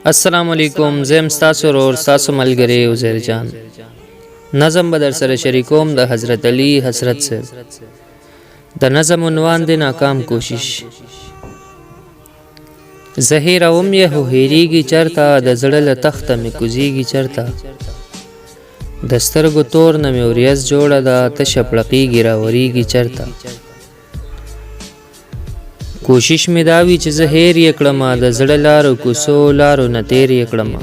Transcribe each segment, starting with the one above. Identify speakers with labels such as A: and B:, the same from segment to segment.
A: السلام علیکم. زم ستاسو ورور ستاسو ملګری عزیر جان. نظم به در سره شریکوم د حضرت علی حضرت صاحب. د نظم عنوان دی ناکام کوشش. زهیر اوم یه هیریږي چرته، د زړه له تخته مې کوزیږي چرته. د سترګو تور نه مې وریځ جوړه ده، تشه پړقیږي راوریږي چرته. کوشش مې دا وي چې زه هیر یې کړمه، د زړه لارو کوڅو لارو نه تیر یې کړمه.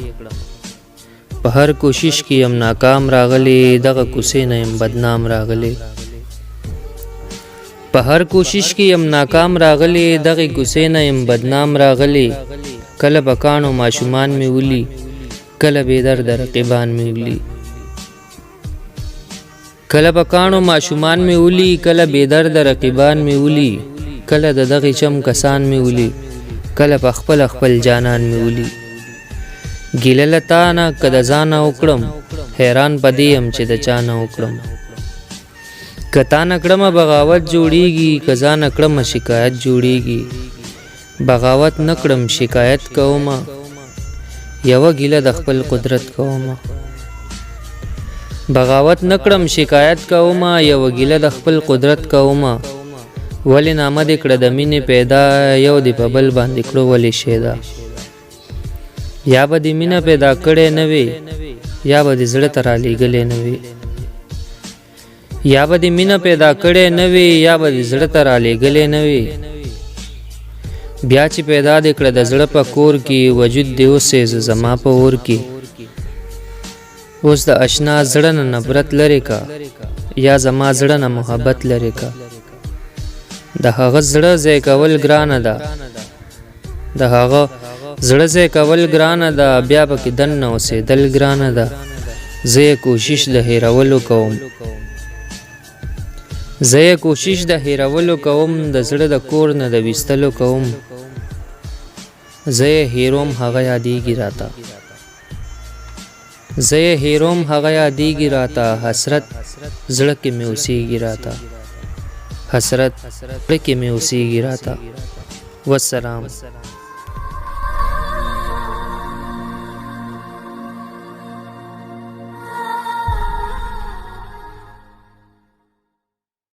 A: په هر کوشش کې یم ناکام راغلی، دغه کوڅې نه یم بدنام راغلی. په هر کوشش کې یم ناکام راغلی، دغه کوڅې نه یم بدنام راغلی. کله به کاڼو ماشومان مې ولي، کله بې درده رقیبان مې ولي. کله به کاڼو ماشومان مې ولي، کله بې درده رقیبان مې ولي. کله د دغې چم کسان مې ولي، کله په خپل خپل جانان مې ولي. ګیله له تا نه که د ځانه وکړم، حیران په دې یم چې د چا نه وکړم. که تا نه کړمه بغاوت جوړیږي، که ځانه کړمه شکایت جوړیږي. بغاوت نه کړم شکایت کومه، یوه ګیله د خپل قدرت کومه. بغاوت نه کړم شکایت کومه، یوه ګیله د خپل قدرت کومه. ولې نامه دې کړه د مینې پیدا، یو دې په بل باندې کړو ولې شیدا. یا به دې مینه پیدا کړې نه وي، یا به دې زړه ته رالیږلې نه وي. یا به دې مینه پیدا کړې نه وي، یا به دې زړه ته رالیږلې نه وي. بیا چې پیدا دې کړه د زړه په کور کې، وجود دې اوسېزه زما په اور کې. اوس د اشنا زړه نه نفرت لرې کا، یا زما زړه نه محبت لرې کا. د هغه زړه ځای کول ګرانه ده، د هغه زړه ځای کول ګرانه ده، بیا پکې دننه اوسېدل ګرانه ده. زه یې کوشش د هېرولو کوم، زه یې کوشش د هېرولو کوم، د زړه د کور نه د ویستلو کوم. زه یې هېروم هغه یادېږي راته، زه یې هېروم هغه یادېږي راته. حسرت زړه کې مې اوسېږي راته، حسرت زړه کې مې اوسېږي راته. والسلام.